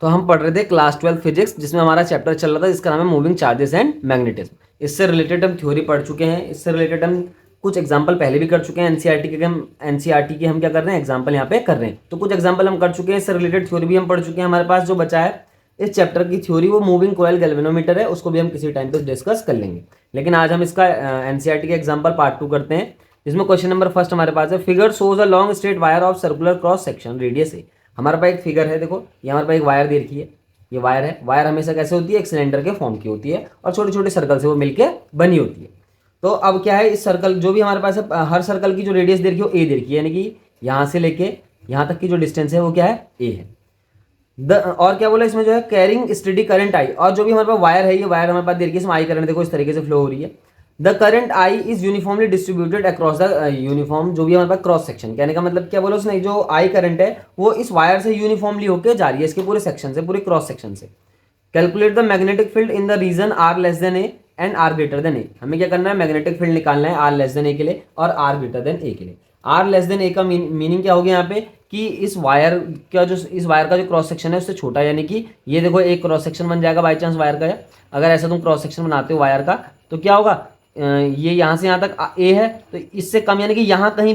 तो हम पढ़ रहे थे क्लास 12 फिजिक्स, जिसमें हमारा चैप्टर चल रहा था जिसका नाम है मूविंग चार्जेस एंड मैग्नेटिज्म। इससे रिलेटेड हम थ्योरी पढ़ चुके हैं, इससे रिलेटेड हम कुछ एग्जांपल पहले भी कर चुके हैं। एनसीईआरटी के हम क्या कर रहे हैं, एग्जांपल यहाँ पे कर रहे हैं। तो कुछ एग्जांपल हम कर चुके हैं, इससे रिलेटेड थ्योरी भी हम पढ़ चुके हैं। हमारे पास जो बचा है इस चैप्टर की थ्योरी वो मूविंग कॉइल गैल्वेनोमीटर है, उसको भी हम किसी टाइम पे डिस्कस कर लेंगे। लेकिन आज हम इसका एनसीईआरटी के एग्जाम्पल पार्ट 2 करते हैं, जिसमें क्वेश्चन नंबर फर्स्ट हमारे पास है, figure shows a long straight wire of circular cross section radius a. हमारे पास एक फिगर है, देखो ये हमारे पास एक वायर दे रखी है, ये वायर है। वायर हमेशा कैसे होती है, एक सिलेंडर के फॉर्म की होती है और छोटे छोटे सर्कल से वो मिलके बनी होती है। तो अब क्या है, इस सर्कल जो भी हमारे पास है, हर सर्कल की जो रेडियस दे रखी है वो ए दे रखी है, यानी कि यहाँ से लेके यहाँ तक की जो डिस्टेंस है वो क्या है, ए है। और क्या बोला इसमें, जो है कैरिंग स्टेडी करंट आई, और जो भी हमारे पास वायर है, ये वायर हमारे पास दे रखी है, इसमें आई करंट देखो इस तरीके से फ्लो हो रही है। The current I is uniformly distributed across the uniform, जो भी हमारे पास क्रॉस सेक्शन, कहने का मतलब क्या बोला उसने, जो आई करंट है वो इस वायर से यूनिफॉर्मली होकर जा रही है, इसके पूरे सेक्शन से, पूरे क्रॉस सेक्शन से। Calculate the magnetic field in the region r less than a and r greater than a. हमें क्या करना है, मैग्नेटिक फील्ड निकालना है आर लेस देन ए के लिए और आर ग्रेटर देन ए के लिए। आर लेस देन ए का मीनिंग क्या हो गया यहाँ पे, कि इस वायर का जो क्रॉस सेक्शन है उससे छोटा, यानी कि ये देखो एक क्रॉस सेक्शन बन जाएगा बाई चांस वायर का। अगर ऐसा तुम क्रॉस सेक्शन बनाते हो वायर का तो क्या होगा, ये यहाँ से यहाँ तक ए है तो इससे कम, यानी कि यहाँ कहीं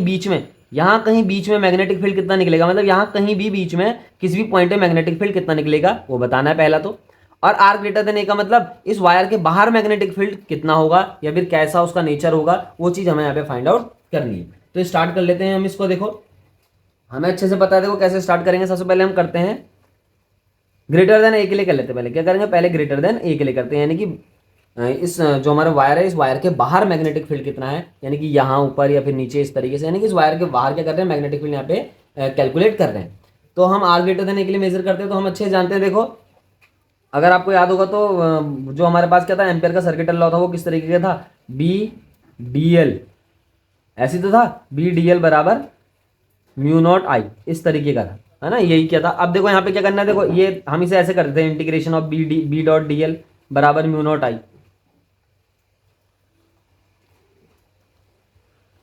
बीच में मैग्नेटिक फील्ड कितना निकलेगा, मतलब यहाँ कहीं भी बीच में किसी भी पॉइंट पे मैग्नेटिक फील्ड कितना निकलेगा वो बताना है पहला तो। और आर ग्रेटर देन ए का मतलब इस वायर के बाहर मैग्नेटिक फील्ड कितना होगा या फिर कैसा उसका नेचर होगा, वो चीज हमें यहाँ पे फाइंड आउट करनी है। तो स्टार्ट कर लेते हैं हम इसको। देखो हमें अच्छे से पता है, देखो कैसे स्टार्ट करेंगे। सबसे पहले हम करते हैं ग्रेटर देन ए के लिए कर लेते हैं। पहले क्या करेंगे, पहले ग्रेटर देन ए के लिए करते हैं, यानी कि इस जो हमारा वायर है इस वायर के बाहर मैग्नेटिक फील्ड कितना है, यानी कि यहाँ ऊपर या फिर नीचे इस तरीके से, यानी कि इस वायर के बाहर क्या कर रहे हैं, मैग्नेटिक फील्ड यहाँ पे कैलकुलेट कर रहे हैं। तो हम आर ग्रेटर देन ए के लिए मेजर करते हैं। तो हम अच्छे से जानते हैं, देखो अगर आपको याद होगा तो जो हमारे पास क्या था, एम्पियर का सर्किटल लॉ था, वो किस तरीके का था, बी डी एल, ऐसी तो था, बी डी एल बराबर म्यू नॉट आई, इस तरीके का था, है ना, यही क्या था। अब देखो यहाँ पे क्या करना है, देखो ये हम इसे ऐसे करते हैं, integration of B dot D L बराबर म्यू नॉट आई।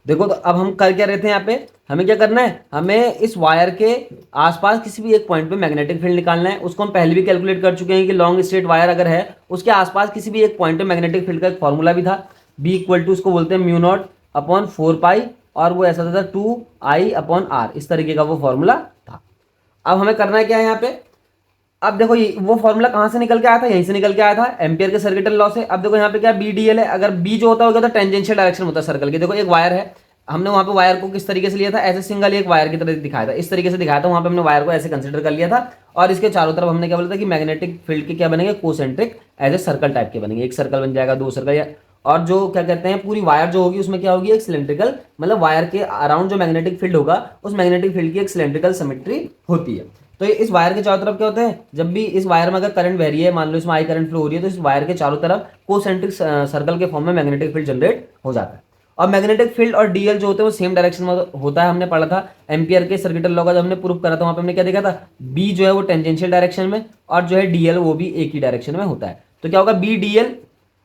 देखो तो अब हम कर क्या रहे थे यहाँ पे, हमें क्या करना है, हमें इस वायर के आसपास किसी भी एक पॉइंट पे मैग्नेटिक फील्ड निकालना है। उसको हम पहले भी कैलकुलेट कर चुके हैं कि लॉन्ग स्ट्रेट वायर अगर है उसके आसपास किसी भी एक पॉइंट पे मैग्नेटिक फील्ड का एक फॉर्मूला भी था, बी इक्वल टू उसको बोलते हैं म्यू नॉट अपॉन 4 पाई, और वो ऐसा था 2 I अपॉन आर, इस तरीके का वो फॉर्मूला था। अब हमें करना है क्या है यहाँ पे, अब देखो ये वो फॉर्मूला कहाँ से निकल के आया था, यहीं से निकल के आया था, एम्पियर के सर्किटल लॉ से। अब देखो यहाँ पे क्या बी डी एल है, अगर बी जो होता होगा तो टेंजेंशियल डायरेक्शन होता है सर्कल की। देखो एक वायर है, हमने वहाँ पे वायर को किस तरीके से लिया था, ऐसे सिंगल एक वायर की तरह दिखाया था, इस तरीके से दिखाया था, वहाँ पे हमने वायर को ऐसे कंसिडर कर लिया था। और इसके चारों तरफ हमने क्या बोला था कि मैग्नेटिक फील्ड के क्या बनेंगे, concentric as a circle type के बनेंगे, एक सर्कल बन जाएगा, दो सर्कल, या और जो क्या कहते हैं पूरी वायर जो होगी उसमें क्या होगी, एक सिलेंड्रिकल, मतलब वायर के अराउंड जो मैग्नेटिक फील्ड होगा उस मैग्नेटिक फील्ड की एक सिलेंड्रिकल सिमेट्री होती है। तो इस वायर के चारों तरफ क्या होते हैं, जब भी इस वायर में अगर करंट बह रही है, मान लो इसमें आई करंट फ्लो हो रही है, तो इस वायर के चारों तरफ कोसेंट्रिक सर्कल के फॉर्म में मैग्नेटिक फील्ड जनरेट हो जाता है। और मैग्नेटिक फील्ड और डीएल जो होते हैं वो सेम डायरेक्शन में होता है, हमने पढ़ा था एम्पियर के सर्किटल लॉ का जब हमने प्रूफ करा था, वहां पे हमने क्या देखा था, बी जो है वो टेंजेंशियल डायरेक्शन में और जो है डीएल वो भी एक ही डायरेक्शन में होता है। तो क्या होगा, बी डीएल,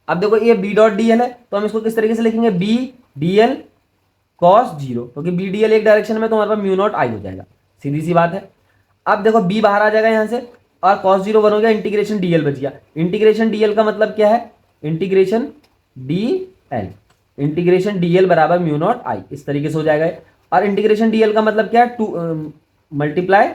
अब देखो ये बी डॉट डीएल है तो हम इसको किस तरीके से लिखेंगे, बी डीएल कॉस जीरो, क्योंकि बी डीएल एक डायरेक्शन में तो हमारे पास म्यू नॉट आई हो जाएगा, सीधी सी बात है। अब देखो बी बाहर आ जाएगा यहाँ से और कॉस जीरो वन हो गया, इंटीग्रेशन डीएल बच गया। इंटीग्रेशन डीएल का मतलब क्या है, इंटीग्रेशन डीएल, इंटीग्रेशन डीएल बराबर म्यू नॉट आई, इस तरीके से हो जाएगा। और इंटीग्रेशन डीएल का मतलब क्या है, टू मल्टीप्लाई,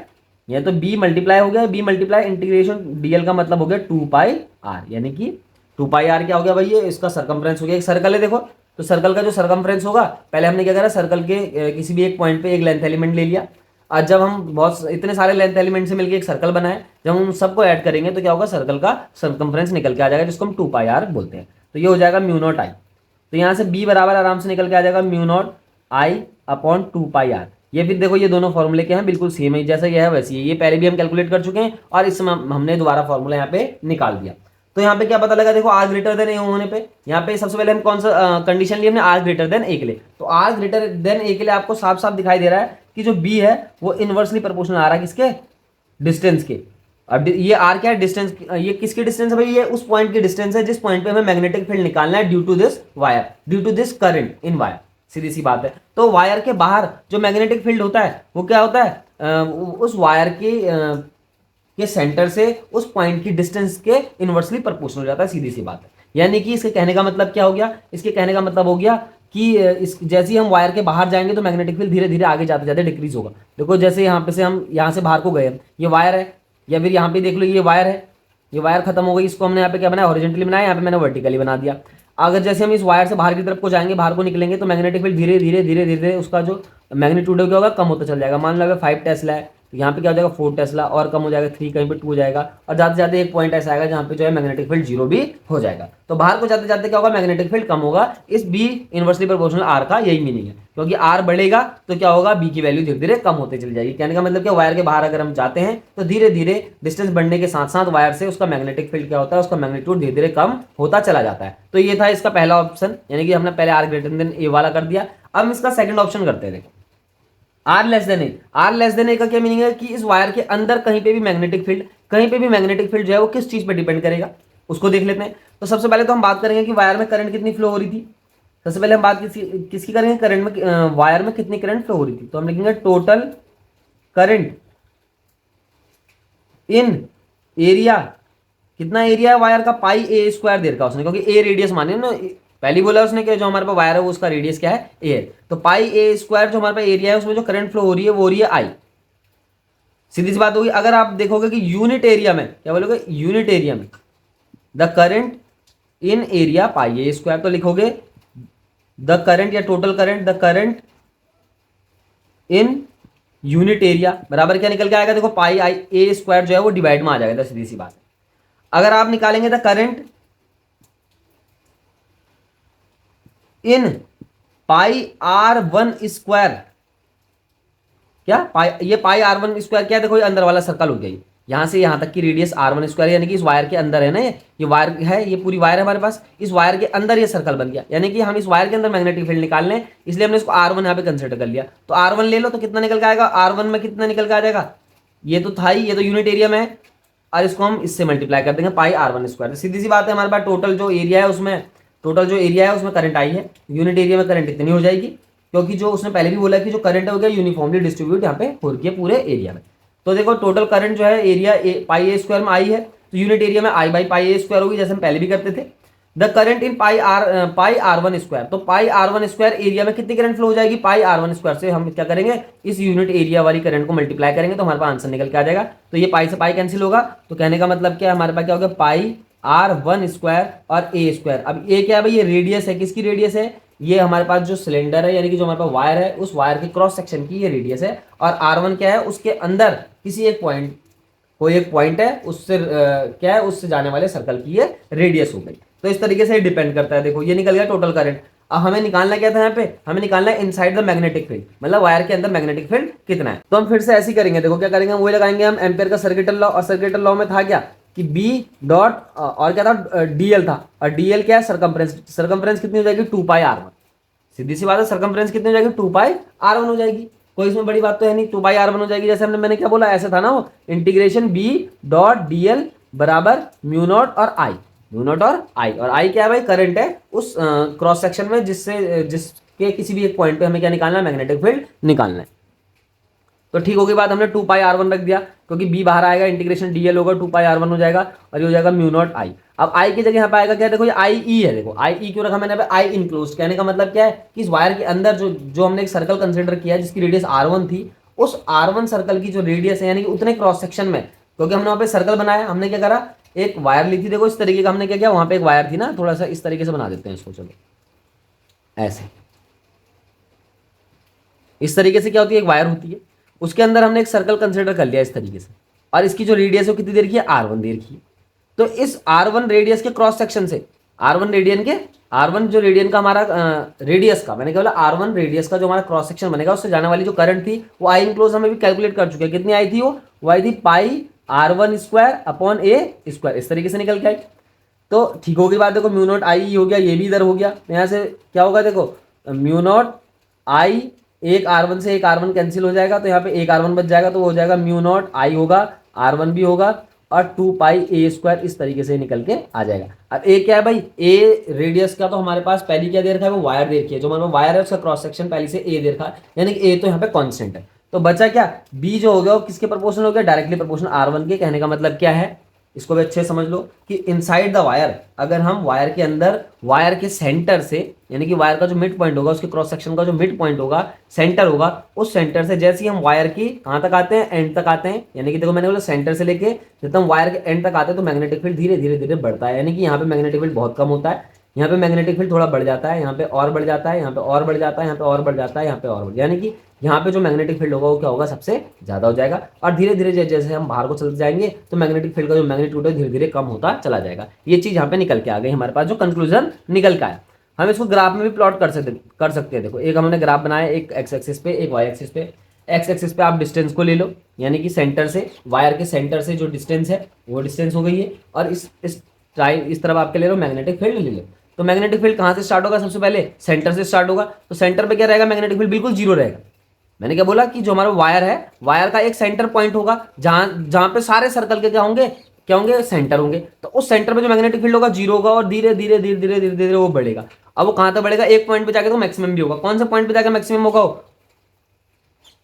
या तो बी मल्टीप्लाई हो गया, बी मल्टीप्लाई इंटीग्रेशन डीएल का मतलब हो गया 2 पाई आर, यानी कि 2 पाई आर क्या हो गया भाई, ये इसका सरकमफ्रेंस हो गया। एक सर्कल है देखो, तो सर्कल का जो सरकमफ्रेंस होगा, पहले हमने क्या करा, सर्कल के किसी भी एक पॉइंट पे एक लेंथ एलिमेंट ले लिया, और जब हम बहुत इतने सारे लेंथ एलिमेंट से मिलकर एक सर्कल बनाए, जब हम सबको ऐड करेंगे तो क्या होगा, सर्कल का सरकमफ्रेंस निकल के आ जाएगा, जिसको हम 2 पाई आर बोलते हैं। तो ये हो जाएगा म्यू नॉट आई। तो यहाँ से बी बराबर आराम से निकल के आ जाएगा mu naught I upon 2 pi R. ये फिर देखो ये दोनों फॉर्मूले के हैं बिल्कुल सेम है, जैसा ये है वैसे ही, ये पहले भी हम कैलकुलेट कर चुके हैं और इस समय हमने दोबारा फॉर्मूला यहाँ पे निकाल दिया। तो यहाँ पे क्या पता लगा, देखो आर ग्रेटर देन ए होने पे यहाँ पे सबसे पहले हम कौन सा कंडीशन लिए, हमने आर ग्रेटर देन ए के लिए। तो आर ग्रेटर देन ए के लिए आपको साफ साफ दिखाई दे रहा है कि जो बी है वो इनवर्सली प्रोपोर्शनल आ रहा है किसके, डिस्टेंस के। अब ये आर क्या है, डिस्टेंस, ये किसकी डिस्टेंस है भाई, ये उस पॉइंट की डिस्टेंस है जिस पॉइंट पे हमें मैग्नेटिक फील्ड निकालना है due to this wire, due to this current in wire, सीधी सी बात है। तो वायर के बाहर जो मैग्नेटिक फील्ड होता है वो क्या होता है, उस वायर के के सेंटर से उस पॉइंट की डिस्टेंस के इनवर्सली प्रोपोर्शनल हो जाता है, सीधी सी बात है। यानी कि इसके कहने का मतलब क्या हो गया, इसके कहने का मतलब हो गया कि इस जैसे ही हम वायर के बाहर जाएंगे तो मैग्नेटिक फील्ड धीरे धीरे आगे जाते जाते डिक्रीज होगा। देखो जैसे यहाँ पे से हम यहाँ से बाहर को गए, ये वायर है, या फिर यहाँ पे देख लो ये वायर है, ये वायर खत्म हो गई, इसको हमने यहाँ पे क्या बनाया, हॉरिजॉन्टली बनाया, यहाँ पे मैंने वर्टिकली बना दिया। अगर जैसे हम इस वायर से बाहर की तरफ को जाएंगे, बाहर को निकलेंगे, तो मैग्नेटिक फील्ड धीरे धीरे धीरे धीरे उसका जो मैग्नीट्यूड क्या होगा, कम होता चल जाएगा। मान लो अगर 5 टेस्ला है तो यहाँ पे क्या हो जाएगा 4 टेस्ला, और कम हो जाएगा 3, कहीं पे 2 हो जाएगा, और जाते जाते एक पॉइंट ऐसा आएगा जहाँ पे जो है मैग्नेटिक फील्ड 0 भी हो जाएगा। तो बाहर को जाते जाते क्या होगा, मैग्नेटिक फील्ड कम होगा। इस बी इनवर्सली प्रोपोर्शनल आर का यही मीनिंग है, क्योंकि आर बढ़ेगा तो क्या होगा, बी की वैल्यू धीरे धीरे कम होते चली जाएगी। कहने का मतलब क्या, वायर के बाहर अगर हम जाते हैं तो धीरे धीरे डिस्टेंस बढ़ने के साथ साथ वायर से उसका मैग्नेटिक फील्ड क्या होता है, उसका मैग्नीट्यूड धीरे धीरे कम होता चला जाता है। तो ये था इसका पहला ऑप्शन, यानी कि हमने पहले आर ग्रेटर देन ए वाला कर दिया। अब हम इसका सेकंड ऑप्शन करते हैं। देखो r less than a, r less than a का क्या मीनिंग है कि इस वायर के अंदर कहीं पे भी मैग्नेटिक फील्ड, कहीं पे भी मैग्नेटिक फील्ड जो है वो किस चीज पे डिपेंड करेगा, उसको देख लेते हैं। तो सबसे पहले तो हम बात करेंगे कि वायर में करंट कितनी फ्लो हो रही थी। सबसे पहले हम बात किसकी करेंगे, करंट में, वायर में कितनी करंट फ्लो हो रही थी। तो हम लिखेंगे टोटल करंट इन एरिया, कितना एरिया है वायर का, पाई ए स्क्वायर दे रखा उसने, क्योंकि ए रेडियस माने ना, पहली बोला उसने कि जो हमारे पास वायर है वो उसका रेडियस क्या है, ए है। तो पाई ए स्क्वायर जो हमारे पास एरिया है उसमें जो करंट फ्लो हो रही है वो हो रही है आई। सीधी सी बात होगी। अगर आप देखोगे कि यूनिट एरिया में, क्या बोलोगे, यूनिट एरिया में the current in area pi A square, तो लिखोगे द करंट या total current, the current in unit area बराबर क्या निकल के आएगा, देखो पाई आई ए स्क्वायर जो है वो डिवाइड में आ जाएगा, सीधी सी बात है। अगर आप निकालेंगे the current in pi are one square, क्या पाई, ये पाई आर वन स्क्वायर क्या है, देखो ये अंदर वाला सर्कल हो गया, यहां से यहां तक की रेडियस आर वन स्क्वायर, यानी कि इस वायर के अंदर है ना, ये वायर है, ये पूरी वायर है हमारे पास, इस वायर के अंदर ये सर्कल बन गया, यानी कि हम इस वायर के अंदर मैग्नेटिक फील्ड निकाल लें, इसलिए हमने इसको आर वन यहाँ पे कंसिडर कर लिया। तो आर वन ले लो तो कितना निकल के आएगा, आर वन में कितना निकल के आ जाएगा, ये तो था ही, ये तो यूनिट एरिया में है, और इसको हम इससे मल्टीप्लाई कर देंगे पाई आर वन स्क्वायर। सीधी सी बात है, हमारे पास टोटल जो एरिया है उसमें, टोटल जो एरिया है उसमें करंट आई है, यूनिट एरिया में करंट इतनी हो जाएगी, क्योंकि जो उसने पहले भी बोला कि जो करंट हो गया यूनिफॉर्मली डिस्ट्रीब्यूट यहाँ पे हो रही है पूरे एरिया में। तो देखो टोटल करंट जो है एरिया पाई ए स्क्वायर में आई है, तो यूनिट एरिया में आई बाई पाई ए स्क्वायर होगी, जैसे हम पहले भी करते थे। The current in pi are one square, तो pi are one square area में कितनी करंट फ्लो हो जाएगी, पाई आर वन स्क्वायर से हम क्या करेंगे, इस यूनिट एरिया वाली करंट को मल्टीप्लाई करेंगे तो हमारे पास आंसर निकल के आ जाएगा। तो ये पाई से पाई कैंसिल होगा, तो कहने का मतलब क्या है, हमारे पास क्या होगा, पाई आर वन स्क्वायर और ए स्क्वायर। अब ए क्या है भाई, ये रेडियस है, किसकी रेडियस है, ये हमारे पास जो सिलेंडर है, यानी कि जो हमारे पास वायर है, उस वायर के क्रॉस सेक्शन की ये रेडियस है, और आर वन क्या है, उसके अंदर किसी एक पॉइंट, कोई एक पॉइंट है, उससे क्या है, उससे जाने वाले सर्कल की ये रेडियस हो गई। तो इस तरीके से डिपेंड करता है। देखो ये निकल गया टोटल करंट। अब हमें निकालना क्या था, यहाँ पे हमें निकालना है इनसाइड द मैग्नेटिक फील्ड, मतलब वायर के अंदर मैग्नेटिक फील्ड कितना है। तो हम फिर से ऐसे ही करेंगे, देखो क्या करेंगे, वही लगाएंगे हम एम्पेयर का सर्किटल लॉ, और सर्किटल लॉ में था क्या कि बी डॉट और क्या था, डीएल था, और डीएल क्या है, सरकमफ्रेंस, सरकमफ्रेंस कितनी हो जाएगी, 2 पाई आर वन। सीधी सी बात है, सरकमफ्रेंस कितनी हो जाएगी, 2 पाई आर वन हो जाएगी, कोई इसमें बड़ी बात तो है नहीं, 2 पाई आर वन हो जाएगी। जैसे मैंने क्या बोला, ऐसे था ना वो, इंटीग्रेशन बी डॉट डीएल बराबर म्यू नॉट और आई, म्यू नॉट और आई क्या है भाई, करंट है उस क्रॉस सेक्शन में जिसके किसी भी एक पॉइंट पे हमें क्या निकालना है, मैग्नेटिक फील्ड निकालना है। तो ठीक हो गई बात, हमने 2 पाई आर वन रख दिया, क्योंकि बी बाहर आएगा, इंटीग्रेशन डीएल होगा, 2 पाई आर वन हो जाएगा, और ये हो जाएगा म्यू नॉट आई। अब आई की जगह यहाँ पे आएगा क्या, देखो ये आई ई है, देखो आई ई क्यों रखा मैंने, आई इनक्लोज, कहने का मतलब क्या है कि इस वायर के अंदर जो हमने एक सर्कल कंसिडर किया जिसकी रेडियस आर वन थी, उस आर वन सर्कल की जो रेडियस है, यानी कि उतने क्रॉस सेक्शन में, क्योंकि हमने वहाँ पे सर्कल बनाया, हमने क्या करा, एक वायर ली थी, देखो इस तरीके का हमने क्या किया, वहाँ पे एक वायर थी ना, थोड़ा सा इस तरीके से बना देते हैं इसको, चलो ऐसे, इस तरीके से क्या होती है, एक वायर होती है, उसके अंदर हमने एक सर्कल कंसिडर कर लिया इस तरीके से, और इसकी जो रेडियस है वो कितनी देर की है, आर वन देर की है। तो इस आर वन रेडियस के क्रॉस सेक्शन से, आर वन जो रेडियन का हमारा रेडियस का, मैंने क्या बोला, आर वन रेडियस का जो हमारा क्रॉस सेक्शन बनेगा, उससे जाने वाली जो करंट थी वो आई इनक्लोज हमें भी कैलकुलेट कर चुके हैं, कितनी आई थी वो आई थी pi are one square upon a square, इस तरीके से निकल के आई। तो ठीक होगी बात, देखो म्यू नॉट आई हो गया, ये भी इधर हो गया, यहाँ से क्या होगा, देखो म्यू नॉट आई, एक आर वन से एक आर वन कैंसिल हो जाएगा, तो यहाँ पे एक आर वन बच जाएगा, तो वो हो जाएगा म्यू नॉट आई होगा, आर वन भी होगा, और 2 पाई ए स्क्वायर, इस तरीके से निकल के आ जाएगा। अब ए क्या है भाई, ए रेडियस का तो हमारे पास पहली क्या दे रखा है, वो वायर दे रखी है, जो हमारे वायर है उसका क्रॉस सेक्शन पहले से ए दे रखा है, यानी कि ए तो यहाँ पे कांस्टेंट है। तो बचा क्या, बी जो हो गया वो किसके प्रोपोर्शनल हो गया, डायरेक्टली प्रोपोर्शनल R1 के। कहने का मतलब क्या है, इसको भी अच्छे से समझ लो कि इनसाइड द वायर, अगर हम वायर के अंदर वायर के सेंटर से, यानी कि वायर का जो मिड पॉइंट होगा उसके क्रॉस सेक्शन का जो मिड पॉइंट होगा, सेंटर होगा, उस सेंटर से जैसे ही हम वायर की कहाँ तक आते हैं, एंड तक आते हैं, यानी कि देखो मैंने बोला सेंटर से लेके जब हम वायर के एंड तक आते हैं तो मैग्नेटिक फील्ड धीरे धीरे धीरे बढ़ता है, यानी कि यहाँ पे मैग्नेटिक फील्ड बहुत कम होता है, यहाँ पे मैग्नेटिक फील्ड थोड़ा बढ़ जाता है, यहाँ पे और बढ़ जाता है, यहाँ पे और बढ़ जाता है, यहाँ पे और बढ़ जाता है, यहाँ पे और बढ़, यानी कि यहाँ पे जो मैग्नेटिक फील्ड होगा वो क्या होगा, सबसे ज्यादा हो जाएगा। और धीरे धीरे जैसे हम बाहर को चलते जाएंगे तो मैग्नेटिक फील्ड का जो मैग्नीट्यूड है धीरे धीरे कम होता चला जाएगा। ये चीज यहाँ पे निकल के आ गई हमारे पास, जो कंक्लूजन निकल का है। हम इसको ग्राफ में भी प्लॉट कर सकते हैं। देखो एक हमने ग्राफ बनाया, एक एक्स एक्सिस पे एक वाई एक्सिस पे। एक्स एक्सिस पे आप डिस्टेंस को ले लो, यानी कि सेंटर से, वायर के सेंटर से जो डिस्टेंस है वो डिस्टेंस हो गई है, और इस तरफ आपके ले लो मैग्नेटिक फील्ड ले लो। तो मैग्नेटिक फील्ड कहाँ से स्टार्ट होगा, सबसे पहले सेंटर से स्टार्ट होगा। तो सेंटर पे क्या रहेगा, मैग्नेटिक फील्ड बिल्कुल जीरो रहेगा। मैंने क्या बोला कि जो हमारा वायर है, वायर का एक सेंटर पॉइंट होगा जहां जहां पे सारे सर्कल के क्या होंगे सेंटर होंगे। तो उस सेंटर पे जो मैग्नेटिक फील्ड होगा जीरो होगा, और धीरे धीरे धीरे धीरे धीरे धीरे वो बढ़ेगा। अब वो कहां तक बढ़ेगा, एक पॉइंट पे जाके तो मैक्सिमम भी होगा। कौन सा पॉइंट पे जाकर मैक्सिमम होगा,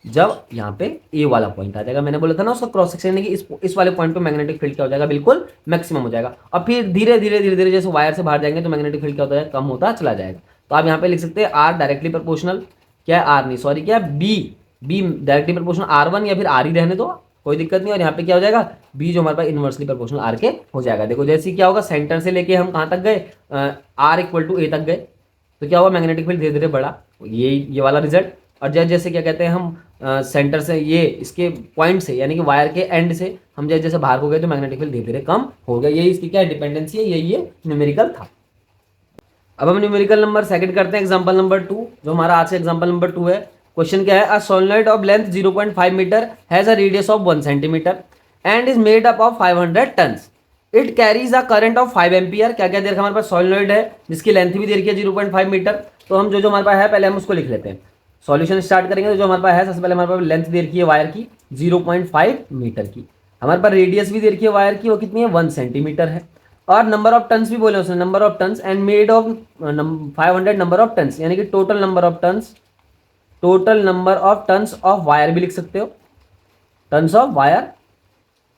जब यहाँ पे ए वाला पॉइंट आ जाएगा। मैंने बोला था ना उसका क्रॉस सेक्शन, यानी कि इस वाले पॉइंट पे मैग्नेटिक फील्ड क्या हो जाएगा, बिल्कुल मैक्सिमम हो जाएगा। और फिर धीरे धीरे धीरे धीरे जैसे वायर से बाहर जाएंगे तो मैग्नेटिक फील्ड क्या होता है, कम होता चला जाएगा। तो आप यहाँ पे लिख सकते हैं आर डायरेक्टली प्रोपोर्शनल, क्या है आर नहीं सॉरी क्या है B, be directly proportional R1 या फिर आर ही रहने दो, कोई दिक्कत नहीं। और यहाँ पे क्या हो जाएगा, बी जो हमारे पास इनवर्सली प्रोपोर्शनल आर के हो जाएगा। देखो जैसे क्या होगा, सेंटर से लेके हम कहाँ तक गए, आर इक्वल टू ए तक गए, तो क्या हुआ, मैग्नेटिक फील्ड धीरे धीरे बढ़ा, ये वाला रिजल्ट। और जैसे जैसे क्या कहते हैं हम सेंटर से ये इसके पॉइंट से, यानी कि वायर के एंड से हम जैसे जैसे बाहर को गए तो मैग्नेटिक फील्ड धीरे धीरे कम हो गया। यही इसकी क्या डिपेंडेंसी है, यही ये न्यूमेरिकल था। अब हम न्यूमेरिकल नंबर सेकंड करते हैं, एग्जांपल नंबर 2, जो हमारा आज से एग्जांपल नंबर 2 है। क्वेश्चन क्या है, a solenoid of length 0.5 metre has a radius of 1 centimetre and is made up of 500 turns. It carries a current of 5 ampere. क्या क्या दे रखा हमारे पास, सोलेनॉइड है जिसकी लेंथ भी दे रखी है 0.5 मीटर। तो हम जो हमारे पास है पहले हम उसको लिख लेते हैं। सॉल्यूशन स्टार्ट करेंगे तो जो हमारे पास है, सबसे पहले हमारे पास लेंथ दे रखी है वायर की 0.5 मीटर की, हमारे पास रेडियस भी दे रखी है वायर की, वो कितनी है 1 सेंटीमीटर है। और नंबर ऑफ टन्स भी बोले उसने, number of turns and made of 500 number of turns, यानी कि total number of turns, total number of turns of wire भी लिख सकते हो, turns of wire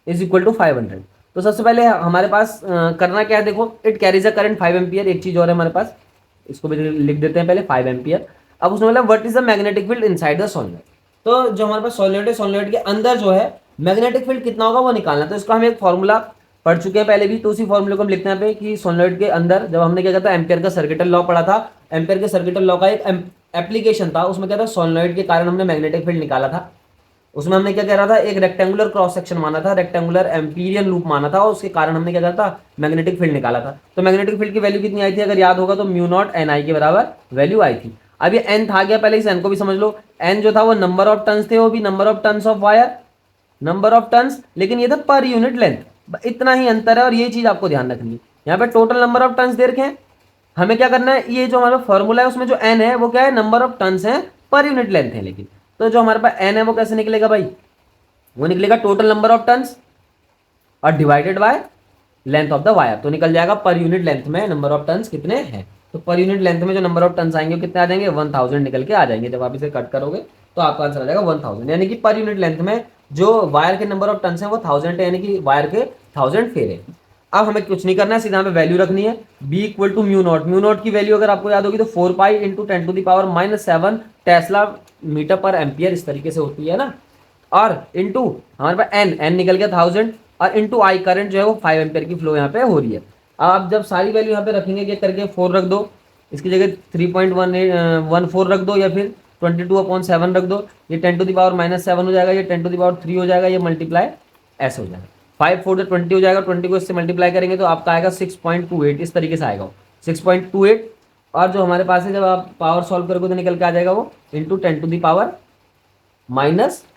is equal to 500। तो सबसे पहले हमारे पास करना क्या है, देखो it carries a current 5 ampere. एक चीज और है हमारे पास, इसको भी लिख देते हैं पहले 5 एम्पियर। अब उसमें मतलब what is the magnetic field inside the solenoid. तो जो हमारे पास सोलेनॉइड है, सोलेनॉइड के अंदर जो है मैग्नेटिक फील्ड कितना होगा वो निकालना। तो इसका हम एक फॉर्मूला पढ़ चुके हैं पहले भी, तो उसी फॉर्मूले को हम लिखते हैं पे कि सोलेनॉइड के अंदर जब हमने क्या कहता है एम्पियर का सर्किटल लॉ पढ़ा था, एम्पियर के सर्किटल लॉ का एक एप्लीकेशन था, उसमें क्या था सोलेनॉइड के कारण हमने मैग्नेटिक फील्ड निकाला था। उसमें हमने क्या कह रहा था, एक रेक्टेंगुलर क्रॉस सेक्शन माना था, रेक्टेंगुलर एम्पीरियन लूप माना था, और उसके कारण हमने क्या कहा था, मैग्नेटिक फील्ड निकाला था। तो मैग्नेटिक फील्ड की वैल्यू कितनी आई थी, अगर याद होगा तो म्यू नॉट एन आई के बराबर वैल्यू आई थी। अब ये एन था गया, पहले इस एन को भी समझ लो। एन जो था वो नंबर ऑफ टन्स थे, वो भी number of turns of wire, number of turns, लेकिन ये था पर यूनिट लेंथ, इतना ही अंतर है। और ये चीज आपको ध्यान रखनी है, यहाँ पे टोटल नंबर ऑफ टन्स दे रखे हैं, हमें क्या करना है, ये जो हमारा फॉर्मूला है उसमें जो एन है वो क्या है, नंबर ऑफ टन्स है, पर यूनिट लेंथ है। लेकिन तो जो हमारे पास एन है वो कैसे निकलेगा भाई, वो निकलेगा टोटल नंबर ऑफ टन्स और divided by length of the wire, तो निकल जाएगा पर यूनिट लेंथ में नंबर ऑफ टन्स कितने हैं। तो पर यूनिट लेंथ में जो नंबर ऑफ टन्स आएंगे कितने आ जाएंगे, 1000 निकल के आ जाएंगे। जब आप इसे कट करोगे तो आपका आंसर आ जाएगा 1000, यानी कि पर यूनिट लेंथ में जो वायर के नंबर ऑफ टन्स हैं वो 1000 है, यानी कि वायर के 1000 फेरे। अब हमें कुछ नहीं करना है, सीधा हमें वैल्यू रखनी है, B equal to mu naught. Mu naught की वैल्यू अगर आपको याद होगी तो 4 pi into 10⁻⁻7 tesla metre per ampere, इस तरीके से होती है ना। और इंटू हमारे पास एन निकल गया 1000, और इंटू आई करंट जो है वो 5 एम्पियर की फ्लो यहाँ पे हो रही है। आप जब सारी वैल्यू यहाँ पे रखेंगे, ये करके 4 रख दो, इसकी जगह 3.14 रख दो, या फिर 22/7 रख दो, ये 10⁻⁻7 हो जाएगा, ये 10⁻³ हो जाएगा, ये मल्टीप्लाई ऐसे हो जाएगा, 5 4 20 हो जाएगा, 20 को इससे मल्टीप्लाई करेंगे तो आपका आएगा 6.28, इस तरीके से आएगा 6.28। और जो हमारे पास है, जब आप पावर सॉल्व करोगे तो निकल के आ जाएगा वो इंटू 10⁻,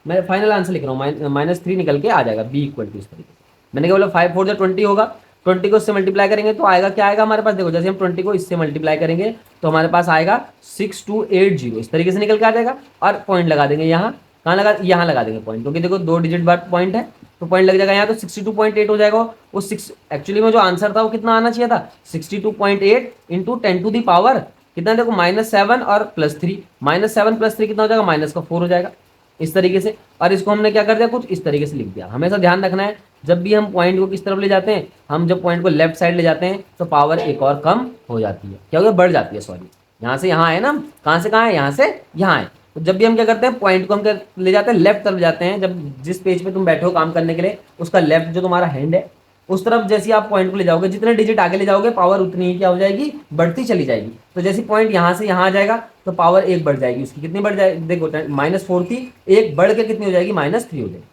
मैं फाइनल आंसर लिख रहा हूँ, -3 निकल के आ जाएगा, बी इक्वल टू इस तरीके से। मैंने क्या बोला 5 4 20 होगा, 20 को इससे मल्टीप्लाई करेंगे तो आएगा क्या आएगा हमारे पास, देखो जैसे हम 20 को इससे मल्टीप्लाई करेंगे तो हमारे पास आएगा 6280, इस तरीके से निकल के आ जाएगा। और पॉइंट लगा देंगे यहाँ, कहाँ लगा, यहाँ लगा देंगे पॉइंट, क्योंकि देखो 2 डिजिट बाद पॉइंट है तो पॉइंट लग जाएगा यहाँ, तो 62.8 हो जाएगा। वो 6 एक्चुअली में जो आंसर था वो कितना आना चाहिए था, 62.8 इंटू 10⁻, कितना देखो -7 और +3, -7 + 3 कितना हो जाएगा, -4 हो जाएगा। इस तरीके से, और इसको हमने क्या कर दिया, कुछ इस तरीके से लिख दिया। हमेशा ध्यान रखना है जब भी हम पॉइंट को किस तरफ ले जाते हैं, हम जब पॉइंट को लेफ्ट साइड ले जाते हैं तो पावर एक और कम हो जाती है, क्या हो गया, बढ़ जाती है, सॉरी, यहाँ से यहाँ है ना, कहाँ से कहाँ है, यहाँ से यहाँ है। तो जब भी हम क्या करते हैं, पॉइंट को हम क्या ले जाते हैं, लेफ्ट तरफ जाते हैं। जब जिस पेज पे तुम बैठे हो काम करने के लिए, उसका लेफ्ट जो तुम्हारा हैंड है, उस तरफ जैसे ही आप पॉइंट को ले जाओगे, जितने डिजिट आगे ले जाओगे पावर उतनी ही क्या हो जाएगी, बढ़ती चली जाएगी। तो जैसे पॉइंट यहाँ से यहाँ आ जाएगा तो पावर एक बढ़ जाएगी, उसकी कितनी बढ़ जाएगी, देखो -4 थी, एक बढ़ के कितनी हो जाएगी, -3 हो जाएगी।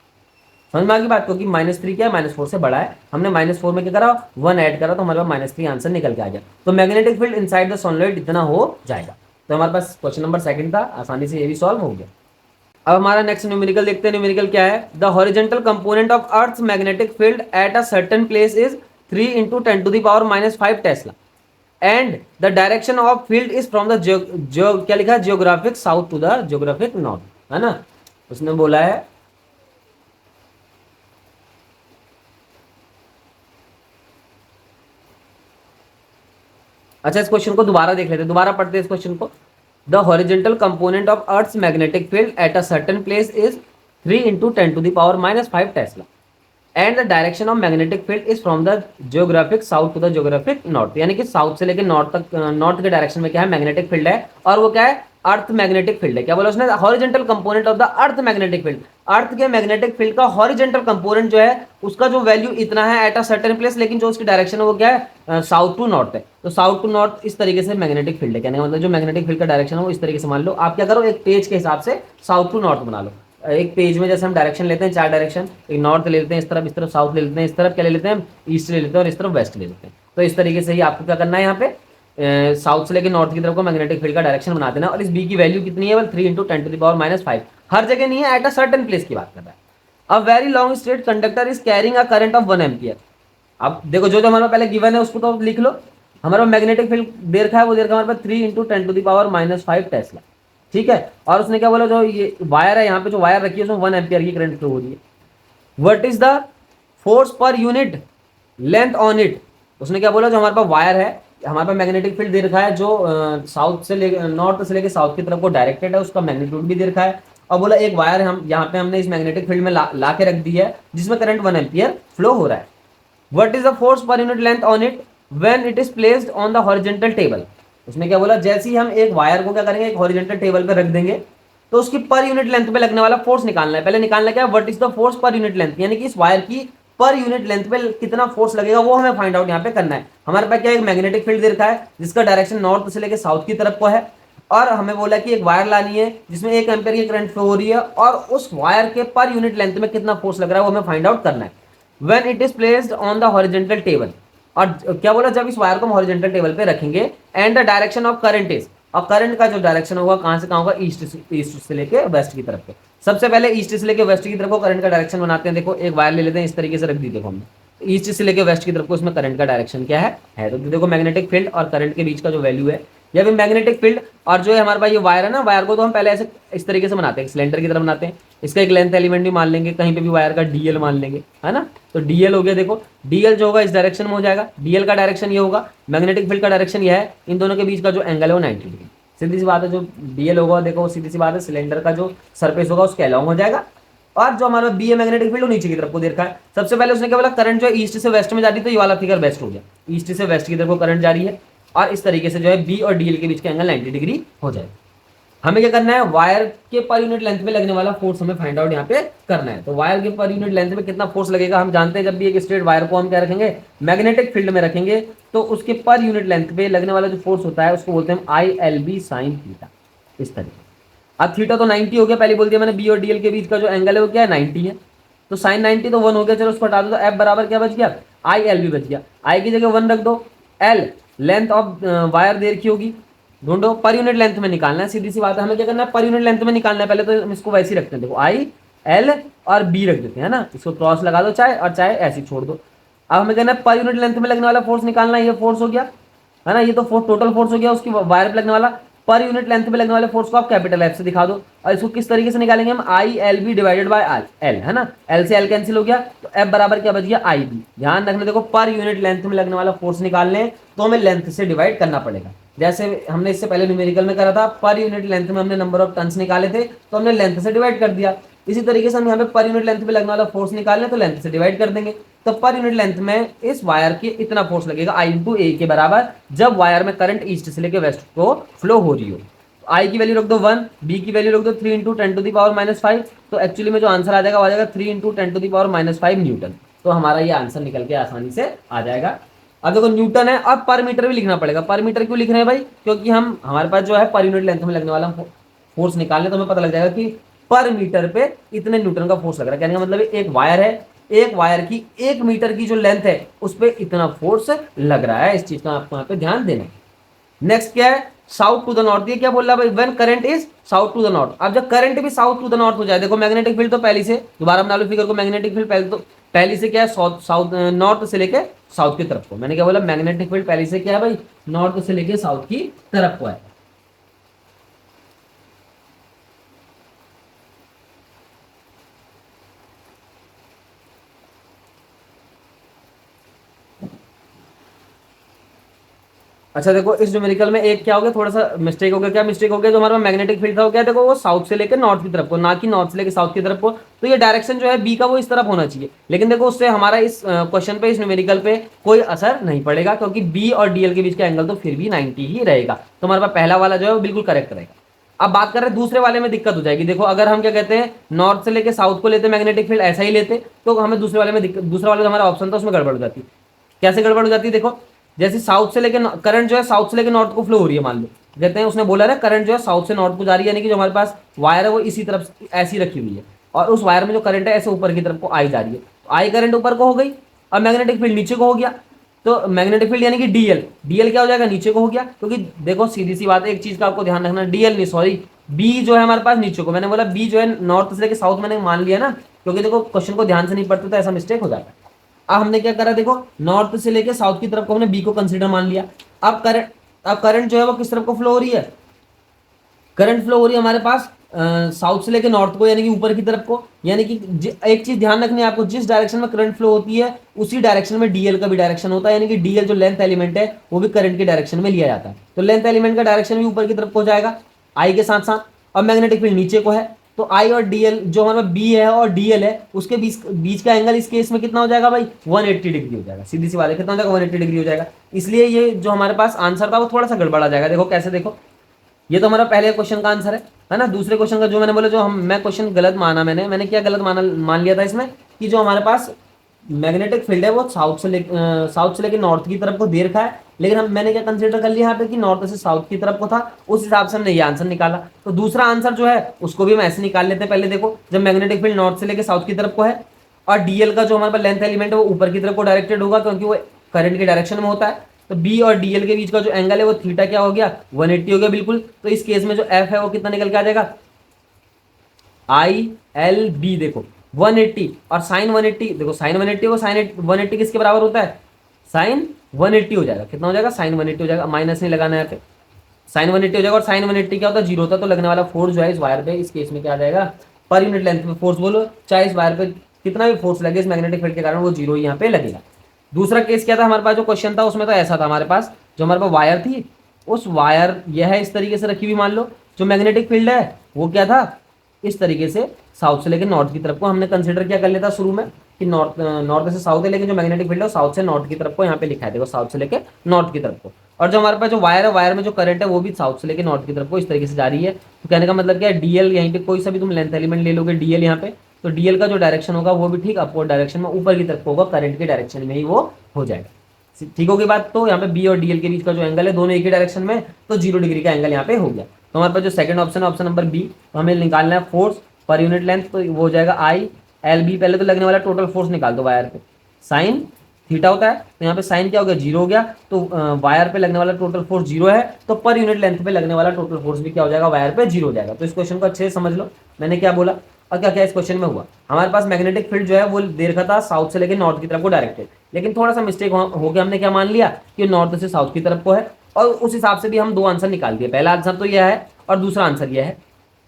समझ में आ गई बात को कि -3 क्या है, -4 से बड़ा है। हमने -4 में क्या करा, 1 ऐड करा, तो हमारे पास -3 आंसर निकल के आ गया। तो magnetic field inside the solenoid इतना हो जाएगा। तो हमारे पास क्वेश्चन नंबर 2 था, आसानी से ये भी सॉल्व हो गया। अब हमारा नेक्स्ट न्यूमेरिकल देखते हैं। न्यूमेरिकल क्या है, the horizontal component of earth's magnetic field at a certain place is 3 × 10⁻⁵ tesla and the direction of field is from the क्या लिखा है, geographic south to the geographic north, है ना। उसने बोला है, अच्छा इस क्वेश्चन को दोबारा देख लेते हैं, दोबारा पढ़ते हैं इस क्वेश्चन को। The horizontal component of earth's magnetic field at a certain place is 3 × 10⁻⁵ tesla and the direction of magnetic field is from the geographic south to the geographic north. यानी कि साउथ से लेकर नॉर्थ तक, north के direction में क्या है, magnetic field है, और वो क्या है, अर्थ मैग्नेटिक फील्ड है। क्या बोला उसने, horizontal component of the earth magnetic field, earth के मैग्नेटिक फील्ड का हॉरिजॉन्टल कंपोनेंट जो है उसका जो वैल्यू इतना है एट अ सर्टेन प्लेस, लेकिन जो उसकी डायरेक्शन है वो क्या है, साउथ टू नॉर्थ है। तो साउथ टू नॉर्थ इस तरीके से मैग्नेटिक फील्ड है, कहने का मतलब जो मैग्नेटिक फील्ड का डायरेक्शन है वो इस तरीके से मान लो। आप क्या करो, एक पेज के हिसाब से साउथ टू नॉर्थ बना लो। एक पेज में जैसे हम डायरेक्शन लेते हैं, 4 डायरेक्शन, एक नॉर्थ ले लेते हैं, इस तरफ साउथ ले लेते हैं, इस तरफ क्या ले लेते हैं, ईस्ट ले लेते हैं, और इस तरफ वेस्ट ले लेते हैं। तो इस तरीके से ही आपको क्या करना है, यहाँ पे साउथ से लेकर नॉर्थ की तरफ को मैग्नेटिक फील्ड का डायरेक्शन बना देना। और इस बी की वैल्यू कितनी है, 3 × 10⁻⁵ हर जगह नहीं है, एट अ सर्टेन प्लेस की बात कर रहा है। A very long straight conductor is carrying a current of 1 ampere. अब देखो जो जो हमारे पहले गिवन है उसको तो लिख लो। हमारा मैग्नेटिक फील्ड दे रखा है, वो दे रखा है हमारे पास 3 × 10⁻⁵ टेस्ला, ठीक है। और उसने क्या बोला, जो ये वायर है, यहाँ पे जो वायर रखी है उसमें 1 एम्पियर की करंट फ्लो हो रही है। What is the force per unit length on it. उसने क्या बोला, जो हमारे पास वायर है, हमारे पास मैग्नेटिक फील्ड दे रखा है जो साउथ से ले नॉर्थ से लेकर साउथ की तरफ को डायरेक्टेड है, उसका मैग्नीट्यूड भी दे रखा है। और बोला एक वायर हम यहाँ पे हमने इस मैग्नेटिक फील्ड में ला के रख दी है जिसमें करंट 1 एम्पियर फ्लो हो रहा है। What is the force per unit length on it when it is placed on the horizontal table. उसने क्या बोला, जैसे ही हम एक वायर को क्या करेंगे, एक हॉरिजॉन्टल टेबल पे रख देंगे तो उसकी पर यूनिट लेंथ पे लगने वाला फोर्स निकालना है। पहले निकालना क्या है, what is the force per unit length, यानी कि इस वायर की पर यूनिट लेंथ पे कितना फोर्स लगेगा वो हमें फाइंड आउट यहाँ पे करना है। हमारे पास क्या एक मैग्नेटिक फील्ड दे रखा है जिसका डायरेक्शन नॉर्थ से लेकर साउथ की तरफ को है, और हमें बोला कि एक वायर लानी है जिसमें 1 एम्पियर की करंट फ्लो हो रही है, और उस वायर के पर यूनिट लेंथ में कितना फोर्स लग रहा है वो हमें फाइंड आउट करना है। When it is placed on the horizontal table, और क्या बोला, जब इस वायर को हम हॉरिजॉन्टल टेबल पे रखेंगे, and the direction of current is, और करंट का जो डायरेक्शन होगा कहां से कहां होगा, ईस्ट से लेके वेस्ट की तरफ पे। सबसे पहले ईस्ट से लेके वेस्ट की तरफ को करंट का डायरेक्शन बनाते हैं। देखो एक वायर ले लेते हैं, इस तरीके से रख दी, देखो हमने ईस्ट से लेके वेस्ट की तरफ को, इसमें करंट का डायरेक्शन क्या है। तो देखो मैग्नेटिक फील्ड और करंट के बीच का जो वैल्यू है, या फिर मैग्नेटिक फील्ड और जो है हमारे पास ये वायर है ना, वायर को तो हम पहले ऐसे इस तरीके से बनाते हैं, सिलेंडर की तरह बनाते हैं। इसका एक लेंथ एलिमेंट भी मान लेंगे, कहीं पे भी वायर का डीएल मान लेंगे, है ना। तो डीएल हो गया, देखो डीएल जो होगा इस डायरेक्शन में हो जाएगा, डीएल का डायरेक्शन ये होगा, मैग्नेटिक फील्ड का डायरेक्शन ये है, इन दोनों के बीच का जो एंगल है वो 90 डिग्री। सीधी सी बात है, जो डीएल होगा देखो सीधी सी बात है, सिलेंडर का जो सरफेस होगा उसके अलॉन्ग हो जाएगा, और जो हमारा बी है मैग्नेटिक फील्ड वो नीचे की तरफ को दे रखा है। सबसे पहले उसने क्या बोला, करंट जो है ईस्ट से वेस्ट में जा रही है, तो ये वाला फिगर वेस्ट हो गया, ईस्ट से वेस्ट की तरफ को करंट जा रही है, और इस तरीके से जो है बी और डीएल के बीच का एंगल 90 डिग्री हो जाएगा। हमें क्या करना है, वायर के पर यूनिट लेंथ पे लगने वाला फोर्स हमें फाइंड आउट यहाँ पे करना है। तो वायर के पर यूनिट लेंथ पे कितना फोर्स लगेगा हम जानते हैं, जब भी एक स्ट्रेट वायर को हम क्या रखेंगे, मैग्नेटिक फील्ड में रखेंगे, तो उसके पर यूनिट लेंथ पे लगने वाला जो फोर्स होता है उसको बोलते हैं ILB sin थीटा, इस तरीके। अब थीटा तो 90 हो गया, पहले बोल दिया मैंने, बी और डीएल के बीच का जो एंगल है वो क्या है, 90 है। तो साइन 90 तो 1 हो गया, चलो उसको हटा दो, तो एफ बराबर क्या बच गया, ILB बच गया। आई की जगह 1 रख दो, एल लेंथ ऑफ वायर दे रखी होगी, ढूंढो, पर यूनिट लेंथ में निकालना है, सीधी सी बात है। हमें क्या करना है, पर यूनिट लेंथ में निकालना है। पहले तो हम इसको वैसे ही रखते हैं, देखो IL और B रख देते हैं ना, इसको क्रॉस लगा दो चाहे, और चाहे ऐसे ही छोड़ दो। अब हमें कहना है पर यूनिट लेंथ में लगने वाला फोर्स निकालना है, ये फोर्स हो गया, है ना, ये तो फोर्स टोटल फोर्स हो गया उसकी वायर पे लगने वाला। पर यूनिट लेंथ पे लगने वाले फोर्स को आप कैपिटल एफ से दिखा दो, और इसको किस तरीके से निकालेंगे हम, ILB डिवाइडेड बाय एल, है ना, एल से एल कैंसिल हो गया, तो एफ बराबर क्या बच गया, IB। ध्यान रखना, देखो पर यूनिट लेंथ में लगने वाला फोर्स निकालने तो हमें लेंथ से डिवाइड करना पड़ेगा। जैसे हमने इससे पहले न्यूमेरिकल में करा था, पर यूनिट लेंथ में हमने नंबर ऑफ टर्न्स निकाले थे तो हमने लेंथ से डिवाइड कर दिया। इसी तरीके से हम यहाँ पे पर यूनिट लेंथ पे लगने वाला फोर्स निकालने तो लेंथ से डिवाइड कर देंगे। तो पर यूनिट लेंथ में इस वायर के इतना फोर्स लगेगा आई इंटू ए के बराबर, जब वायर में करंट ईस्ट से लेकर वेस्ट को फ्लो हो रही हो। आई की वैल्यू रख दो 1, बी की वैल्यू रख दो 3 इंटू 10⁻⁵। तो एक्चुअली में जो आंसर आ जाएगा वो आ जाएगा 3 इंटू 10⁻⁵ न्यूटन। तो हमारा ये आंसर निकल के आसानी से आ जाएगा। अब देखो न्यूटन है, अब पर मीटर भी लिखना पड़ेगा। पर मीटर क्यों लिख रहे हैं भाई? क्योंकि हम हमारे पास जो है पर यूनिट लेंथ में लगने वाला फोर्स निकालने, तो हमें पता लग जाएगा कि पर मीटर पे इतने न्यूटन का फोर्स लग रहा है। कहने का मतलब एक वायर है, एक वायर की 1 मीटर की जो लेंथ है उस पर इतना फोर्स लग रहा है। इस चीज का आपको यहाँ पे ध्यान देना। नेक्स्ट क्या है? South to the north. ये क्या बोल रहा है भाई? When current is south to the north. अब जब करंट भी साउथ टू द नॉर्थ हो जाए, देखो मैग्नेटिक फील्ड तो पहले से, दोबारा बना लो फिगर को, मैग्नेटिक फील्ड पहले से क्या है? साउथ साउथ नॉर्थ से लेके साउथ की तरफ को। मैंने क्या बोला? मैग्नेटिक फील्ड पहले से क्या है भाई? नॉर्थ से लेके साउथ की तरफ को है। अच्छा देखो, इस न्यूमेरिकल में एक क्या हो गया, थोड़ा सा मिस्टेक हो गया। क्या मिस्टेक हो गया? जो हमारा मैग्नेटिक फील्ड था वो क्या, देखो वो साउथ से लेकर नॉर्थ की तरफ को, ना कि नॉर्थ से लेकर साउथ की तरफ को। तो ये डायरेक्शन जो है बी का वो इस तरफ होना चाहिए, लेकिन देखो उससे हमारा इस क्वेश्चन पे, इस न्यूमेरिकल पे कोई असर नहीं पड़ेगा, क्योंकि बी और डीएल के बीच का एंगल तो फिर भी 90 ही रहेगा। तो हमारे पास पहला वाला जो है वो बिल्कुल करेक्ट रहेगा। अब बात कर रहे हैं दूसरे वाले में, दिक्कत हो जाएगी। देखो अगर हम क्या कहते हैं, नॉर्थ से लेकर साउथ को लेते, मैग्नेटिक फील्ड ऐसा ही लेते, तो हमें दूसरे वाले में दिक्कत, दूसरा वाला जो हमारा ऑप्शन था उसमें गड़बड़ हो जाती। कैसे गड़बड़ हो जाती है? देखो जैसे साउथ से लेकर करंट जो है साउथ से लेकर नॉर्थ को फ्लो हो रही है, मान लो कहते हैं, उसने बोला ना करंट जो है साउथ से नॉर्थ को जा रही है, यानी कि जो हमारे पास वायर है वो इसी तरफ ऐसी रखी हुई है, और उस वायर में जो करंट है ऐसे ऊपर की तरफ को आई जा रही है। तो आई करंट ऊपर को हो गई, अब मैग्नेटिक फील्ड नीचे को हो गया। तो मैग्नेटिक फील्ड यानी कि डीएल, डीएल क्या हो जाएगा? नीचे को हो गया। क्योंकि देखो सीधी सी बात है, एक चीज का आपको ध्यान रखना, डीएल नहीं सॉरी, बी जो है हमारे पास नीचे को, मैंने बोला बी जो है नॉर्थ से लेकर साउथ, मैंने मान लिया ना, क्योंकि देखो क्वेश्चन को ध्यान से नहीं पढ़ते तो ऐसा मिस्टेक हो जाता है। अब हमने क्या करा, देखो नॉर्थ से लेके साउथ की तरफ को हमने बी को कंसीडर मान लिया। अब करंट जो है वो किस तरफ को फ्लो हो रही है? करंट फ्लो हो रही है हमारे पास साउथ से लेके नॉर्थ को, यानी कि ऊपर की तरफ को। यानी कि एक चीज ध्यान रखनी है आपको, जिस डायरेक्शन में करंट फ्लो होती है उसी डायरेक्शन में डीएल का भी डायरेक्शन होता है। यानी कि डीएल जो लेंथ एलिमेंट है वो भी करंट के डायरेक्शन में लिया जाता है। तो लेंथ एलिमेंट का डायरेक्शन भी ऊपर की तरफ को हो जाएगा आई के साथ साथ। अब मैग्नेटिक फील्ड नीचे को है, तो आई और डीएल जो हमारा बी है और डीएल है उसके बीच का एंगल इस केस में कितना हो जाएगा भाई? 180 डिग्री हो जाएगा। सीधी सी बात है, कितना हो जाएगा? 180 डिग्री हो जाएगा। इसलिए ये जो हमारे पास आंसर था वो थोड़ा सा गड़बड़ा जाएगा। देखो कैसे, देखो ये तो हमारा पहले क्वेश्चन का आंसर है ना। दूसरे क्वेश्चन का जो मैंने बोला, जो मैं क्वेश्चन गलत माना, मैंने क्या गलत मान लिया था इसमें, कि जो हमारे पास मैग्नेटिक फील्ड है वो साउथ से लेकर नॉर्थ की तरफ को दे रखा है, लेकिन मैंने क्या कंसीडर कर लिया यहाँ पे कि नॉर्थ से साउथ की तरफ को था, उस हिसाब से हमने ये आंसर निकाला। तो दूसरा आंसर जो है उसको भी हम ऐसे निकाल लेते हैं। पहले देखो, जब मैग्नेटिक फील्ड नॉर्थ से लेकर साउथ की तरफ को है और डीएल का जो हमारे पास लेंथ एलिमेंट है वो ऊपर की तरफ को डायरेक्टेड होगा, क्योंकि वो करंट के डायरेक्शन में होता है। तो बी और डीएल के बीच का जो एंगल है वो थीटा क्या हो गया? 180 हो गया बिल्कुल। तो इस केस में जो एफ है वो कितना निकल के आ जाएगा? आई एल बी, देखो 180 और साइन 180, देखो साइन 180 को साइन 180 किसके बराबर होता है? साइन 180 हो जाएगा। कितना हो जाएगा? साइन 180 हो जाएगा। माइनस नहीं लगाना है यहाँ पे, साइन 180 हो जाएगा। और साइन 180 क्या होता है? 0 होता है। तो लगने वाला फोर्स जो है इस वायर पे, इस केस में क्या आ जाएगा? पर यूनिट लेंथ में फोर्स बोलो, चाहे इस वायर पे कितना भी फोर्स लगे इस मैग्नेटिक फील्ड के कारण, वो 0 यहाँ पे लगेगा। दूसरा केस क्या था हमारे पास, जो क्वेश्चन था उसमें तो ऐसा था, हमारे पास जो हमारे पास वायर थी, उस वायर यह है इस तरीके से रखी हुई, मान लो जो मैग्नेटिक फील्ड है वो क्या था? इस तरीके से साउथ से लेकर नॉर्थ की तरफ को हमने कंसीडर क्या कर लिया था शुरू में, कि नॉर्थ से साउथ है, लेकिन जो मैग्नेटिक फील्ड है साउथ से नॉर्थ की तरफ को यहाँ पे लिखा है, देखो साउथ से लेकर नॉर्थ की तरफ को। और जो हमारे पास जो वायर है, वायर में जो करंट है वो भी साउथ से लेकर नॉर्थ की तरफ को इस तरीके से जा रही है। तो कहने का मतलब क्या है? डीएल यहीं पे कोई सा भी तुम लेंथ एलिमेंट ले लोगे डीएल यहाँ पे, तो डीएल का जो डायरेक्शन होगा वो भी ठीक अपवर्ड डायरेक्शन में ऊपर की तरफ होगा, करंट के डायरेक्शन में ही वो हो जाएगा। ठीक होगी बात? तो यहाँ पे बी और डीएल के बीच का जो एंगल है दोनों एक ही डायरेक्शन में, तो 0 डिग्री का एंगल यहाँ पे हो गया। तो हमारे पास जो सेकंड ऑप्शन है, ऑप्शन नंबर बी, तो हमें निकालना है फोर्स पर यूनिट लेंथ, तो वो हो जाएगा आई एल बी। पहले तो लगने वाला टोटल फोर्स निकाल दो वायर पे, साइन थीटा होता है, तो यहाँ पे साइन क्या हो गया? 0 हो गया। तो वायर पे लगने वाला टोटल फोर्स 0 है, तो पर यूनिट लेंथ पे लगने वाला टोटल फोर्स भी क्या हो जाएगा? वायर पे 0 हो जाएगा। तो इस क्वेश्चन को अच्छे से समझ लो, मैंने क्या बोला और क्या क्या इस क्वेश्चन में हुआ। हमारे पास मैग्नेटिक फील्ड जो है वो दे रखा था साउथ से लेकर नॉर्थ की तरफ को डायरेक्टेड, लेकिन थोड़ा सा मिस्टेक हो गया, हमने क्या मान लिया कि नॉर्थ से साउथ की तरफ को है, और उस हिसाब से भी हम 2 आंसर निकाल दिए। पहला आंसर तो यह है और दूसरा आंसर यह है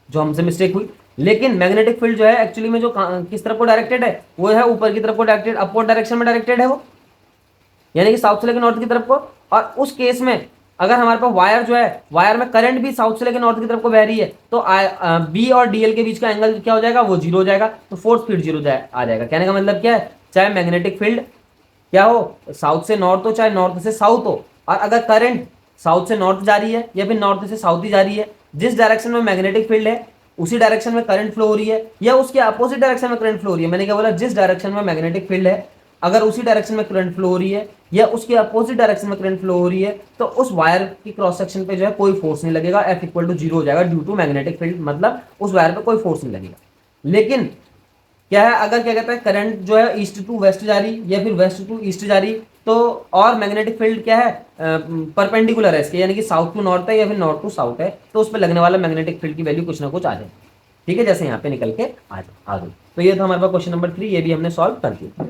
जो हमसे मिस्टेक हुई। लेकिन मैग्नेटिक फील्ड जो है एक्चुअली में जो किस तरफ को डायरेक्टेड है, वो है ऊपर की तरफ को डायरेक्टेड, अपवर्ड डायरेक्शन में डायरेक्टेड है वो, यानी कि साउथ से लेकर नॉर्थ की तरफ को। और उस केस में अगर हमारे पास वायर जो है, वायर में करंट भी साउथ से लेकर नॉर्थ की तरफ को बह रही है, तो बी और डीएल के बीच का एंगल क्या हो जाएगा, वो जीरो हो जाएगा, तो फोर्स फील्ड जीरो आ जाएगा। कहने का मतलब क्या है, चाहे मैग्नेटिक फील्ड क्या हो, साउथ से नॉर्थ हो चाहे नॉर्थ से साउथ हो, और अगर करंट साउथ से नॉर्थ जा रही है या फिर नॉर्थ से साउथ ही जा रही है, जिस डायरेक्शन में मैग्नेटिक फील्ड है उसी डायरेक्शन में करंट फ्लो हो रही है, या उसके अपोजिट डायरेक्शन में करंट फ्लो हो रही है, मैंने क्या बोला, जिस डायरेक्शन में मैग्नेटिक फील्ड है अगर उसी डायरेक्शन में करंट फ्लो हो रही है या उसके अपोजिट डायरेक्शन में करंट फ्लो हो रही है, तो उस वायर की क्रॉस सेक्शन पे जो है कोई फोर्स नहीं लगेगा, एफ इक्वल टू जीरो हो जाएगा ड्यू टू मैग्नेटिक फील्ड, मतलब उस वायर पे कोई फोर्स नहीं लगेगा। लेकिन क्या है, अगर क्या कहता है करंट जो है ईस्ट टू वेस्ट जा रही या फिर वेस्ट टू ईस्ट जा रही, तो और मैग्नेटिक फील्ड क्या है, परपेंडिकुलर है इसके, यानी कि साउथ टू नॉर्थ है या फिर नॉर्थ टू साउथ है, तो उस पर लगने वाला मैग्नेटिक फील्ड की वैल्यू कुछ ना कुछ आ जाए। ठीक है, जैसे यहाँ पे निकल के आ गई। तो ये था हमारे पास क्वेश्चन नंबर 3, ये भी हमने सॉल्व कर दिया।